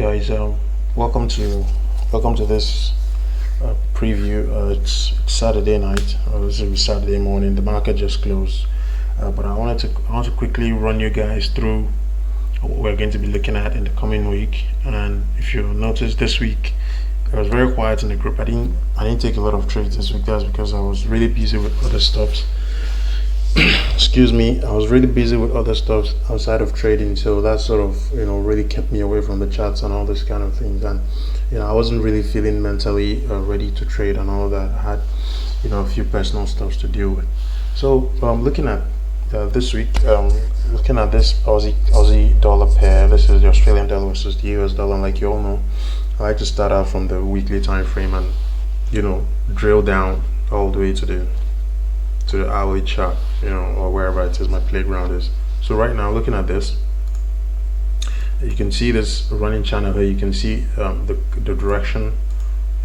guys, welcome to this preview. It's Saturday night, or this is Saturday morning. The market just closed, but I want to quickly run you guys through what we're going to be looking at in the coming week. And if you notice, this week I was very quiet in the group. I didn't take a lot of trades this week. That's because I was really busy with other stuff. Excuse me, I was really busy with other stuff outside of trading, so that sort of really kept me away from the charts and all this kind of things. And I wasn't really feeling mentally ready to trade and all that. I had a few personal stuff to deal with. So looking at this week, looking at this Aussie dollar pair. This is the Australian dollar versus the US dollar. And like you all know, I like to start out from the weekly time frame and drill down all the way to the hourly chart, or wherever it is my playground is. So right now, looking at this, you can see this running channel here. You can see the direction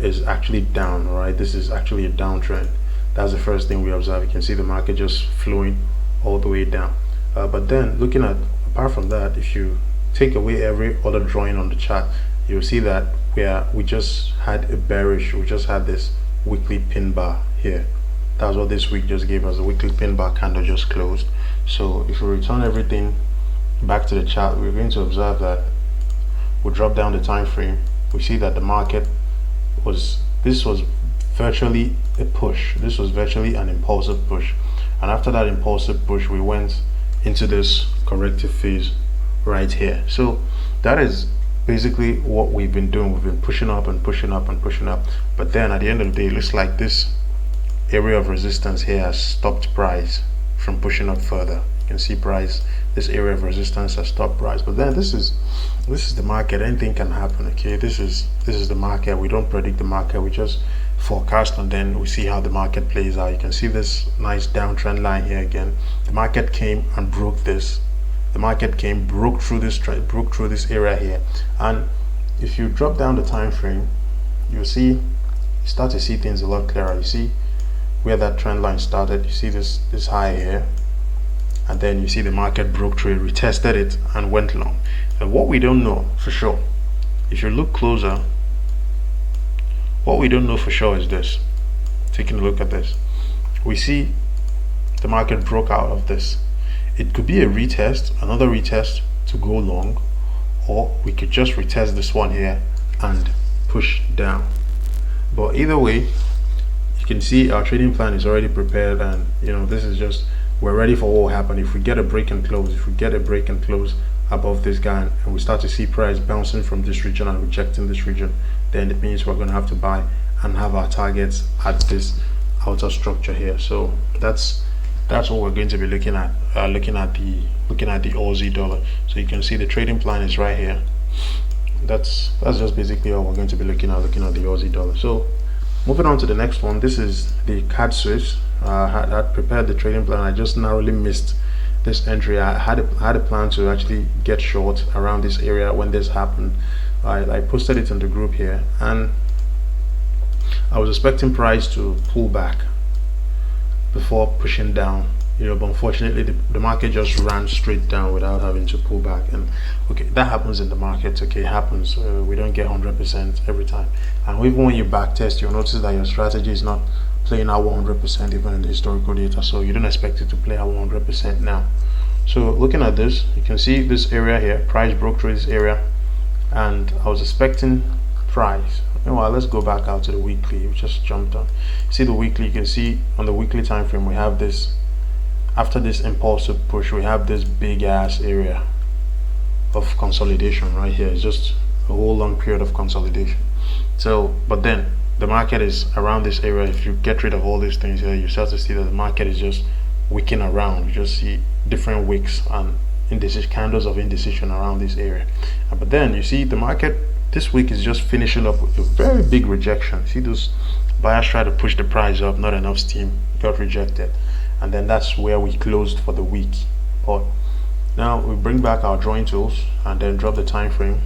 is actually down. Right, this is actually a downtrend. That's the first thing we observe. You can see the market just flowing all the way down. But then looking at, apart from that, if you take away every other drawing on the chart, you'll see that we just had a bearish. We just had this weekly pin bar here. That's what this week just gave us. The weekly pin bar candle just closed. So if we return everything back to the chart, we're going to observe that we drop down the time frame. We see that the market was virtually a push. This was virtually an impulsive push, and after that impulsive push, we went into this corrective phase right here. So that is basically what we've been doing. We've been pushing up and pushing up and pushing up, but then at the end of the day, it looks like this area of resistance here has stopped price from pushing up further. You can see price, this area of resistance has stopped price. But then this is the market. Anything can happen. Okay, this is the market. We don't predict the market, we just forecast, and then we see how the market plays out. You can see this nice downtrend line here again. The market came and broke this. The market came, broke through this area here. And if you drop down the time frame, you start to see things a lot clearer. You see where that trend line started. You see this high here, and then you see the market broke through it, retested it, and went long. And what we don't know for sure, if you look closer, what we don't know for sure is this. Taking a look at this, we see the market broke out of this. It could be a retest, another retest to go long, or we could just retest this one here and push down. But either way, you can see our trading plan is already prepared, and this is just, we're ready for what will happen if we get a break and close. If we get a break and close above this guy and we start to see price bouncing from this region and rejecting this region, then it means we're going to have to buy and have our targets at this outer structure here. So that's what we're going to be looking at, looking at the Aussie dollar. So you can see the trading plan is right here. That's just basically all we're going to be looking at the Aussie dollar. So moving on to the next one, this is the CADCHF. I had prepared the trading plan. I just narrowly missed this entry. I had a plan to actually get short around this area when this happened. I posted it in the group here, and I was expecting price to pull back before pushing down, but unfortunately the market just ran straight down without having to pull back. And okay, that happens in the market. Okay, it happens. We don't get 100% every time, and even when you back test, you'll notice that your strategy is not playing out 100% even in the historical data, so you don't expect it to play out 100% now. So looking at this, you can see this area here, price broke through this area, and I was expecting price. Well, let's go back out to the weekly. We just jumped on. See the weekly. You can see on the weekly time frame, we have this, after this impulsive push, we have this big ass area of consolidation right here. It's just a whole long period of consolidation. So, but then the market is around this area. If you get rid of all these things here, you start to see that the market is just wicking around. You just see different wicks and candles of indecision around this area. But then you see the market this week is just finishing up with a very big rejection. See those buyers try to push the price up, not enough steam, got rejected, and then that's where we closed for the week. But now we bring back our drawing tools and then drop the time frame.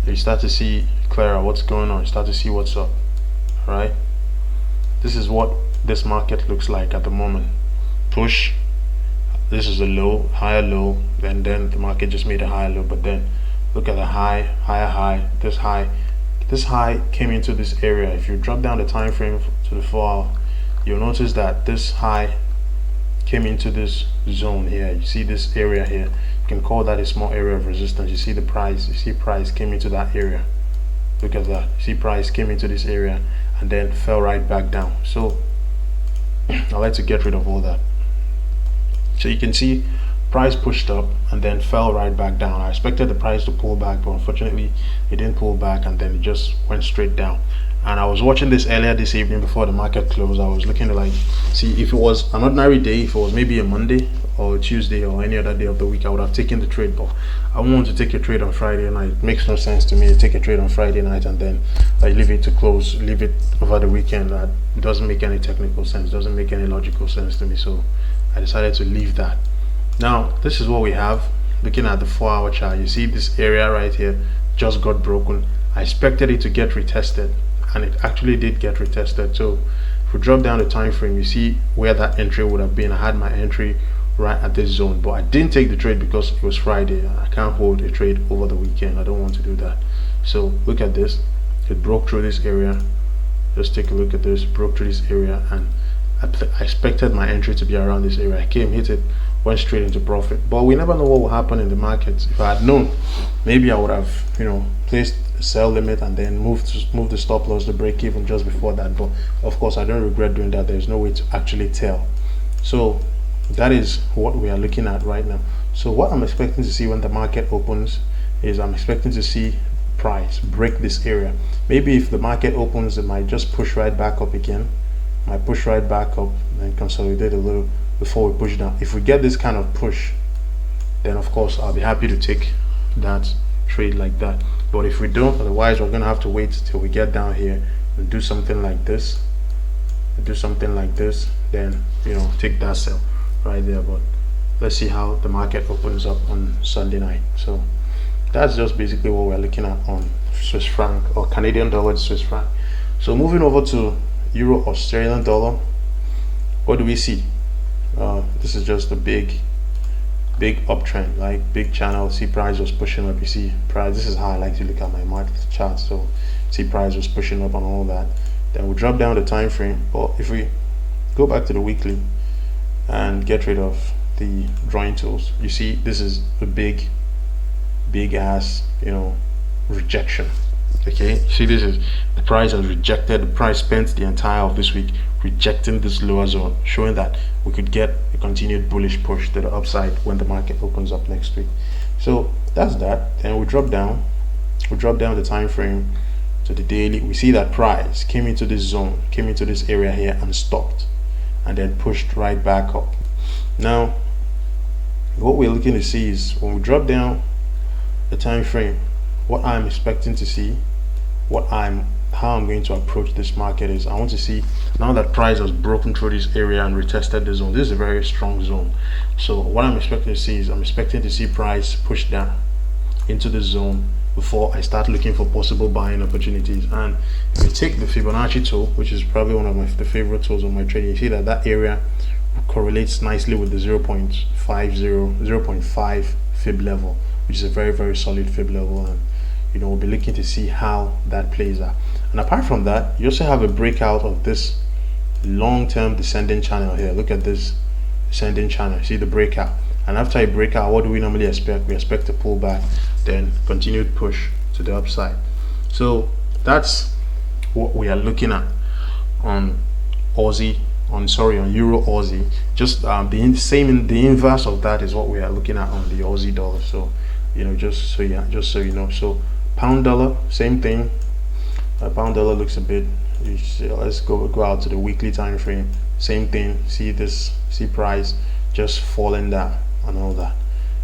You start to see clearer what's going on. You start to see what's up. All right, this is what this market looks like at the moment. Push, this is a low, higher low, and then the market just made a higher low, but then Look at the high, higher high, this high. This high came into this area. If you drop down the time frame to the 4 hour, you'll notice that this high came into this zone here. You see this area here, you can call that a small area of resistance. You see the price, you see price came into that area. Look at that, you see price came into this area and then fell right back down. So I like to get rid of all that. So you can see price pushed up and then fell right back down. I expected the price to pull back, but unfortunately it didn't pull back, and then it just went straight down. And I was watching this earlier this evening before the market closed. I was looking to like see if it was an ordinary day, if it was maybe a Monday or a Tuesday or any other day of the week, I would have taken the trade. But I want to take a trade on Friday night. It makes no sense to me to take a trade on Friday night and then leave it to close, leave it over the weekend. It doesn't make any technical sense, doesn't make any logical sense to me. So I decided to leave that. Now this is what we have. Looking at the 4 hour chart, you see this area right here just got broken. I expected it to get retested, and it actually did get retested. So if we drop down the time frame, you see where that entry would have been. I had my entry right at this zone, but I didn't take the trade because it was Friday. I can't hold a trade over the weekend. I don't want to do that. So look at this, it broke through this area. Just take a look at this, broke through this area, and I expected my entry to be around this area. I came, hit it, went straight into profit. But we never know what will happen in the markets. If I had known, maybe I would have, placed a sell limit and then move the stop loss to break even just before that. But of course, I don't regret doing that. There's no way to actually tell. So that is what we are looking at right now. So what I'm expecting to see when the market opens is I'm expecting to see price break this area. Maybe if the market opens, it might just push right back up again. Might push right back up and consolidate a little before we push down. If we get this kind of push, then of course I'll be happy to take that trade like that. But if we don't, otherwise we're gonna have to wait till we get down here and do something like this, then take that sell right there. But let's see how the market opens up on Sunday night. So that's just basically what we're looking at on Swiss franc or Canadian dollar to Swiss franc. So moving over to Euro Australian dollar, what do we see? This is just a big uptrend, like big channel. See price was pushing up. You see price, this is how I like to look at my market chart. So see price was pushing up and all that. Then we drop down the time frame. But if we go back to the weekly and get rid of the drawing tools, you see this is a big ass rejection. Okay, see, this is the price has rejected. The price spent the entire of this week rejecting this lower zone, showing that we could get a continued bullish push to the upside when the market opens up next week. So that's that. Then we drop down the time frame to the daily. We see that price came into this zone, came into this area here and stopped, and then pushed right back up. Now what we're looking to see is when we drop down the time frame, what I'm expecting to see, how I'm going to approach this market is I want to see, now that price has broken through this area and retested the zone. This is a very strong zone. So what I'm expecting to see is I'm expecting to see price push down into the zone before I start looking for possible buying opportunities. And if you take the Fibonacci tool, which is probably one of the favorite tools on my trading, you see that area correlates nicely with the 0.5 fib level, which is a very, very solid fib level. And we'll be looking to see how that plays out. And apart from that, you also have a breakout of this long-term descending channel here. Look at this descending channel. See the breakout. And after a breakout, what do we normally expect? We expect to pull back, then continued push to the upside. So that's what we are looking at on Euro Aussie. Just the inverse of that is what we are looking at on the Aussie dollar. So just so you know. So pound dollar, same thing. Pound dollar looks a bit, let's go out to the weekly time frame. Same thing. See price just falling down and all that.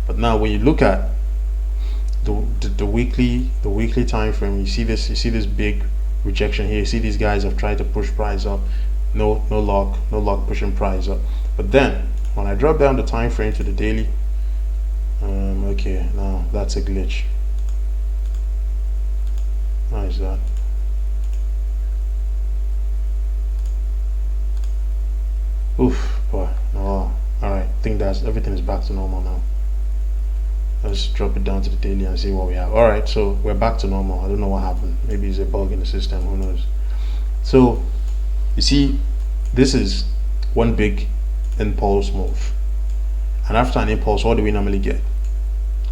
But now when you look at the weekly time frame, you see this big rejection here. You see these guys have tried to push price up. No luck pushing price up. But then when I drop down the time frame to the daily, okay, now that's a glitch. How is that? Oof, boy. Oh, all right. I think everything is back to normal now. Let's drop it down to the daily and see what we have. All right, so we're back to normal. I don't know what happened. Maybe it's a bug in the system, who knows. So you see, this is one big impulse move, and after an impulse, what do we normally get?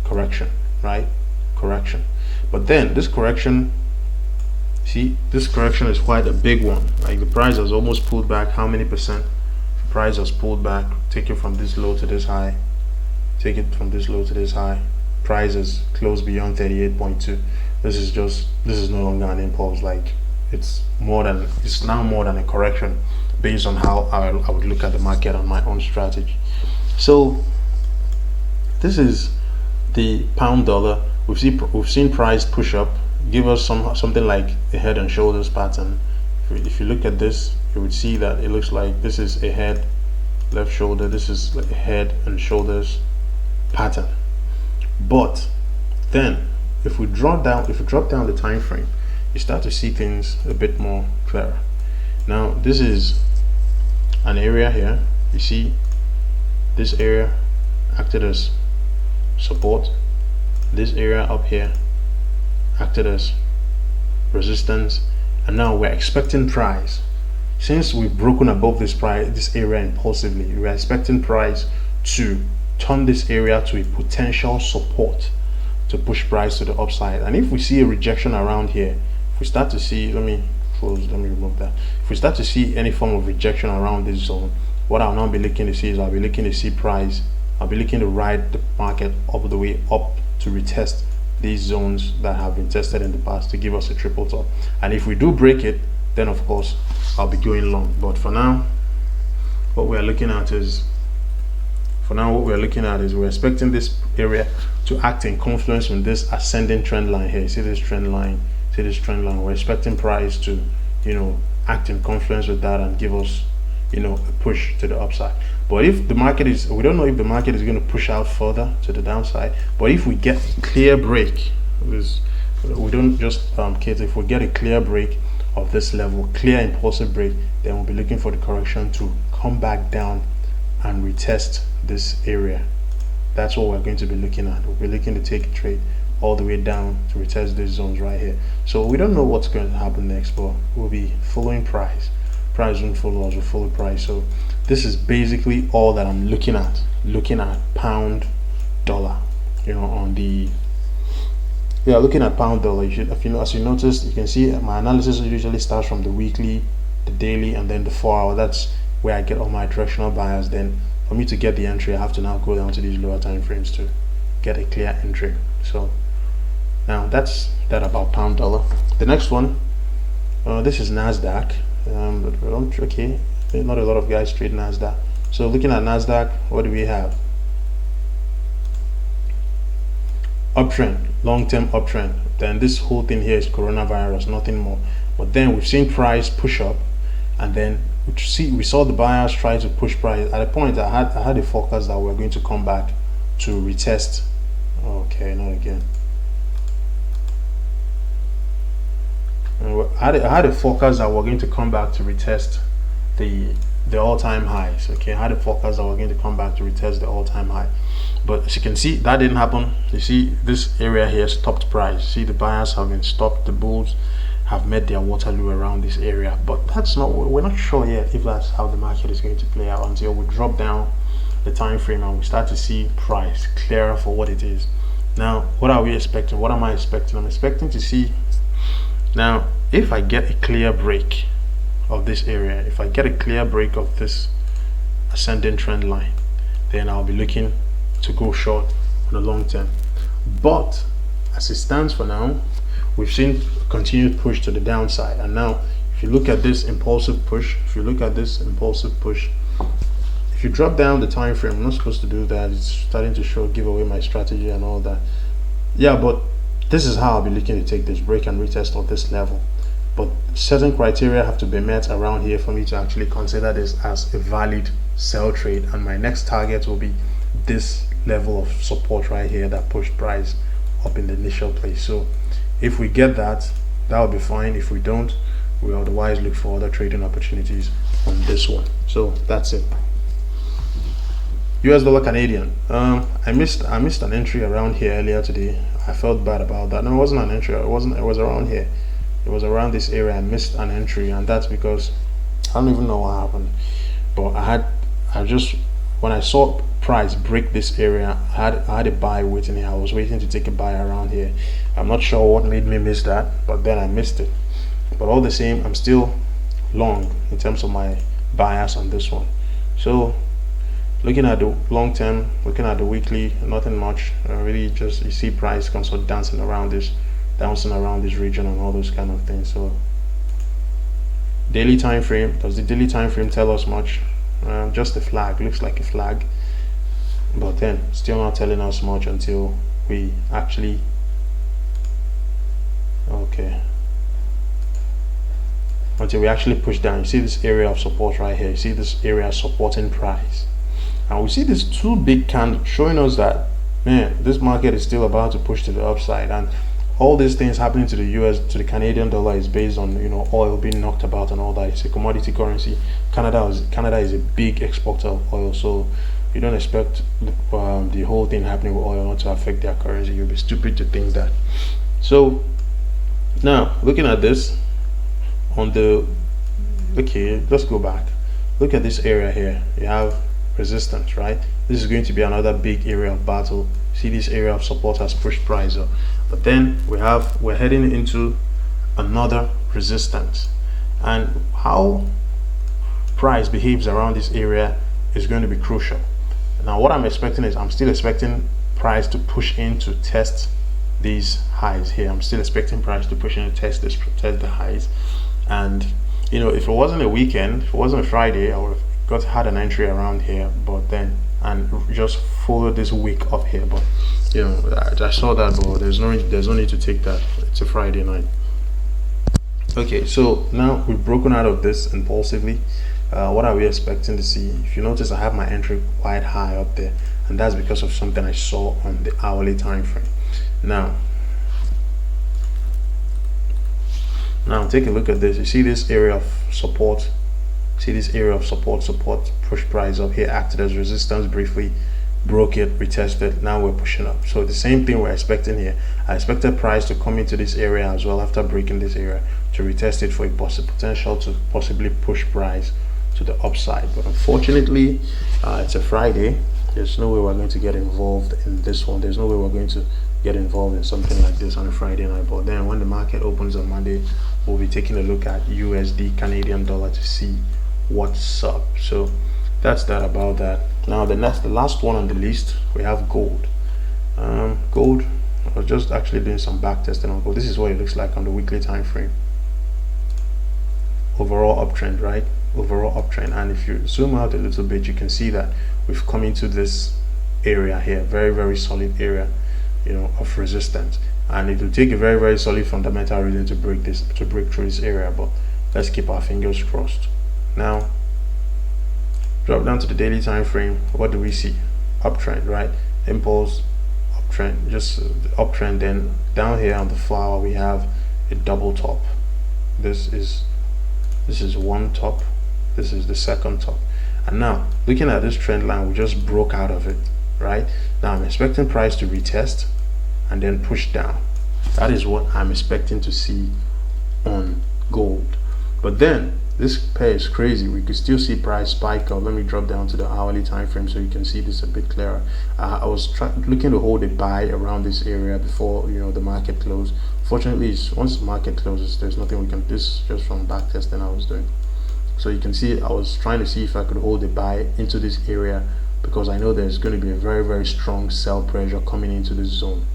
Correction, right? Correction. But then this correction, see, this correction is quite a big one. Like the price has almost pulled back. How many percent? The price has pulled back. Take it from this low to this high. Take it from this low to this high. Price is close beyond 38.2. This is no longer an impulse. Like it's now more than a correction, based on how I would look at the market on my own strategy. So this is the pound dollar. We've seen price push up, give us something like a head and shoulders pattern. If you look at this, you would see that it looks like this is a head, left shoulder. This is like a head and shoulders pattern. But then if we drop down the time frame, you start to see things a bit more clearer. Now this is an area here. You see this area acted as support. This area up here acted as resistance, and now we're expecting price, since we've broken above this area impulsively, we're expecting price to turn this area to a potential support to push price to the upside. And if we see a rejection around here, if we start to see, let me remove that. If we start to see any form of rejection around this zone, what I'll now be looking to see is I'll be looking to ride the market all the way up to retest these zones that have been tested in the past to give us a triple top. And if we do break it, then of course I'll be going long. But for now, what we're looking at is we're expecting this area to act in confluence with this ascending trend line here. See this trend line? We're expecting price to, act in confluence with that and give us, a push to the upside. But if the market is, we don't know if the market is going to push out further to the downside. But if we get a clear break, we don't just cater. If we get a clear break of this level, clear impulsive break, then we'll be looking for the correction to come back down and retest this area. That's what we're going to be looking at. We'll be looking to take a trade all the way down to retest these zones right here. So we don't know what's going to happen next, but we'll be following price. Price won't follow us, we'll follow price. So this is basically all that I'm looking at pound dollar, looking at pound dollar. As you noticed, you can see my analysis usually starts from the weekly, the daily, and then the 4 hour. That's where I get all my directional buyers. Then for me to get the entry, I have to now go down to these lower time frames to get a clear entry. So now that's that about pound dollar. The next one, this is Nasdaq. Okay, not a lot of guys trade Nasdaq. So looking at Nasdaq, what do we have? Uptrend, long-term uptrend. Then this whole thing here is coronavirus, nothing more. But then we've seen price push up, and then we saw the buyers try to push price. At a point, I had a forecast that we're going to come back to retest. Okay, not again. I had a forecast that we're going to come back to retest the all-time highs. Okay, I had a forecast that we're going to come back to retest the all-time high, but as you can see, that didn't happen. You see this area here stopped price. See, the buyers have been stopped. The bulls have met their Waterloo around this area, but we're not sure yet if that's how the market is going to play out until we drop down the time frame and we start to see price clearer for what it is. Now, what are we expecting? What am I expecting? I'm expecting to see, now if I get a clear break of this area, if I get a clear break of this ascending trend line, then I'll be looking to go short on the long term. But as it stands for now, we've seen continued push to the downside, and now if you look at this impulsive push, if you drop down the time frame, I'm not supposed to do that. It's starting to give away my strategy and all that. Yeah, but this is how I'll be looking to take this break and retest of this level. But certain criteria have to be met around here for me to actually consider this as a valid sell trade, and my next target will be this level of support right here that pushed price up in the initial place. So if we get that, that will be fine. If we don't, we'll otherwise look for other trading opportunities on this one. So that's it. US dollar Canadian. I missed an entry around here earlier today. I felt bad about that. No, it wasn't an entry. It was around here. It was around this area. I missed an entry, and that's because I don't even know what happened. But when I saw price break this area, I had a buy waiting here. I was waiting to take a buy around here. I'm not sure what made me miss that, but then I missed it. But all the same, I'm still long in terms of my bias on this one. So looking at the long term, looking at the weekly, nothing much. Really, just you see price constant dancing around this region and all those kind of things. So daily time frame, does the daily time frame tell us much? Just a flag, looks like a flag, but then still not telling us much until we actually push down. You see this area of support right here. You see this area supporting price, and we see these two big candles showing us that, man, this market is still about to push to the upside. And all these things happening to the Canadian dollar is based on, you know, oil being knocked about and all that. It's a commodity currency. Canada is a big exporter of oil, so you don't expect the whole thing happening with oil not to affect their currency. You'll be stupid to think that. So now looking at this on the let's go back. Look at this area here. You have resistance, right? This is going to be another big area of battle. See, this area of support has pushed price up, but then we're heading into another resistance, and how price behaves around this area is going to be crucial. Now what I'm expecting is, I'm still expecting price to push in to test these highs here. I'm still expecting price to push in to test the highs. And you know, if it wasn't a weekend, if it wasn't a Friday, I would have had an entry around here, but then and just follow this wick up here. But you know, I saw that, but there's no need to take that. It's a Friday night. Okay, so now we've broken out of this impulsively. What are we expecting to see? If you notice, I have my entry quite high up there, and that's because of something I saw on the hourly time frame. Now take a look at this. You see this area of support. See this area of support push price up here, acted as resistance briefly, broke it, retested. Now we're pushing up. So the same thing we're expecting here. I expected price to come into this area as well after breaking this area, to retest it for a potential to possibly push price to the upside. But unfortunately, it's a Friday. There's no way we're going to get involved in this one. There's no way we're going to get involved in something like this on a Friday night. But then when the market opens on Monday, we'll be taking a look at USD Canadian dollar to see what's up. So that's that about that. Now the last one on the list, we have gold. Gold, I was just actually doing some back testing on gold. This is what it looks like on the weekly time frame. Overall uptrend, right? Overall uptrend. And if you zoom out a little bit, you can see that we've come into this area here, very, very solid area, you know, of resistance. And it will take a very, very solid fundamental reason to break through this area. But let's keep our fingers crossed. Now drop down to the daily time frame. What do we see? Uptrend, right? Impulse, uptrend, just uptrend. Then down here on the flower we have a double top. This is one top, this is the second top. And now looking at this trend line, we just broke out of it, right? Now I'm expecting price to retest and then push down. That is what I'm expecting to see on gold. But then this pair is crazy. We could still see price spike up. Let me drop down to the hourly time frame so you can see this a bit clearer. I was looking to hold a buy around this area before, you know, the market closed. Fortunately, once the market closes, there's nothing we can. This just from back testing I was doing. So you can see I was trying to see if I could hold a buy into this area, because I know there's going to be a very, very strong sell pressure coming into this zone.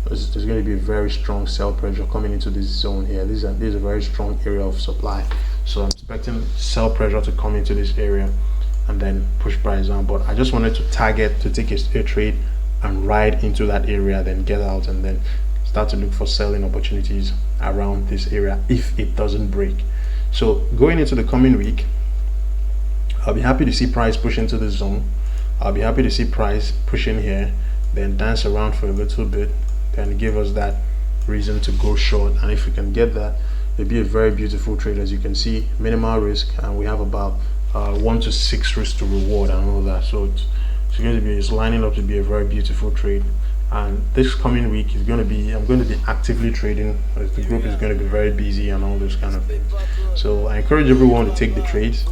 There's going to be a very strong sell pressure coming into this zone here. This is a very strong area of supply. So I'm expecting sell pressure to come into this area and then push price down. But I just wanted to target to take a trade and ride into that area, then get out and then start to look for selling opportunities around this area if it doesn't break. So going into the coming week, I'll be happy to see price push into this zone. I'll be happy to see price push in here, then dance around for a little bit, then give us that reason to go short. And if we can get that, it'll be a very beautiful trade. As you can see, minimal risk, and we have about 1 to 6 risk to reward and all that. So it's lining up to be a very beautiful trade. And this coming week is going to be, I'm going to be actively trading. The group is going to be very busy and all those kind of things. So I encourage everyone to take the trades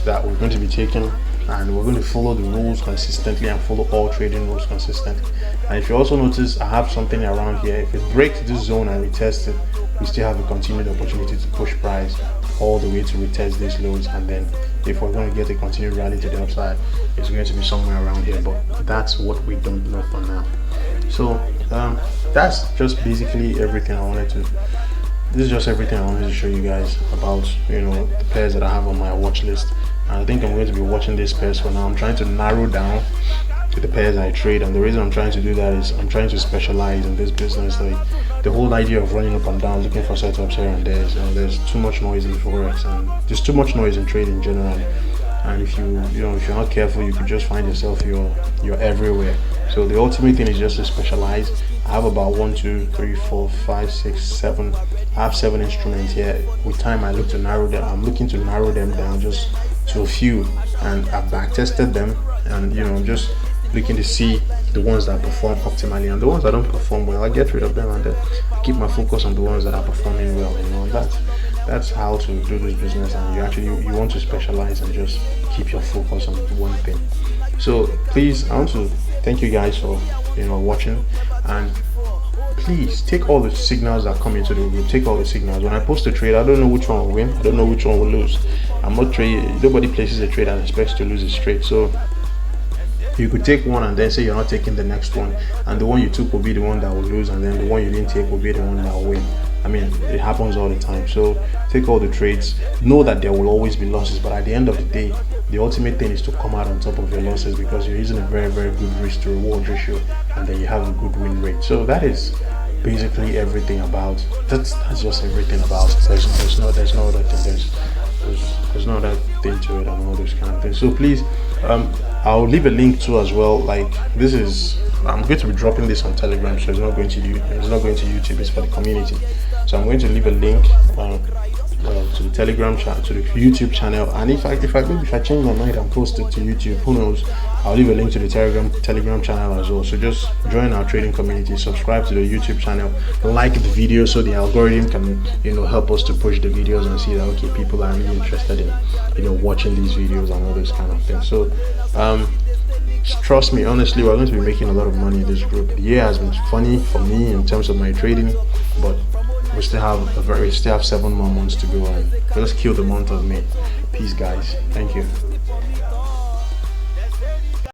that we're going to be taking, and we're going to follow the rules consistently and follow all trading rules consistently. And if you also notice, I have something around here. If it breaks this zone and retest it, we still have a continued opportunity to push price all the way to retest these lows, and then if we're going to get a continued rally to the upside, it's going to be somewhere around here, but that's what we don't know for now. So that's just basically everything I wanted to. This is just everything I wanted to show you guys about, you know, the pairs that I have on my watch list. And I think I'm going to be watching these pairs for now. I'm trying to narrow down the pairs I trade, and the reason I'm trying to do that is I'm trying to specialize in this business. Like, the whole idea of running up and down looking for setups here and there, so there's too much noise in forex, and there's too much noise in trading generally. And if if you're not careful, you could just find yourself you're everywhere. So the ultimate thing is just to specialize. I have about 1, 2, 3, 4, 5, 6, 7. I have 7 instruments here. With time, I look to narrow them. I'm looking to narrow them down just to a few, and I've back tested them, and I'm just looking to see the ones that perform optimally, and the ones that don't perform well, I get rid of them, and then I keep my focus on the ones that are performing well. And that's how to do this business. And you want to specialize and just keep your focus on one thing. So please, I want to thank you guys for watching, and please take all the signals that come into the group. Take all the signals. When I post a trade, I don't know which one will win, I don't know which one will lose. I'm not trading. Nobody places a trade and expects to lose his trade. So you could take one and then say you're not taking the next one, and the one you took will be the one that will lose, and then the one you didn't take will be the one that will win. I mean, it happens all the time. So take all the trades. Know that there will always be losses, but at the end of the day, the ultimate thing is to come out on top of your losses, because you're using a very, very good risk to reward ratio, and then you have a good win rate. So that is basically everything about. That's just everything about. There's no other thing. There's no other thing to it and all those kind of things. So please, I'll leave a link to as well. Like, this is, I'm going to be dropping this on Telegram, so it's not going to YouTube. It's for the community. So I'm going to leave a link to the Telegram channel, to the YouTube channel, and if I change my mind and post it to YouTube, who knows, I'll leave a link to the Telegram channel as well. So just join our trading community, subscribe to the YouTube channel, like the video, so the algorithm can help us to push the videos and see that, okay, people are really interested in watching these videos and all those kind of things. So trust me, honestly, we're going to be making a lot of money in this group. The year has been funny for me in terms of my trading, but we still have 7 more months to go, and let's kill the month of May. Peace, guys. Thank you.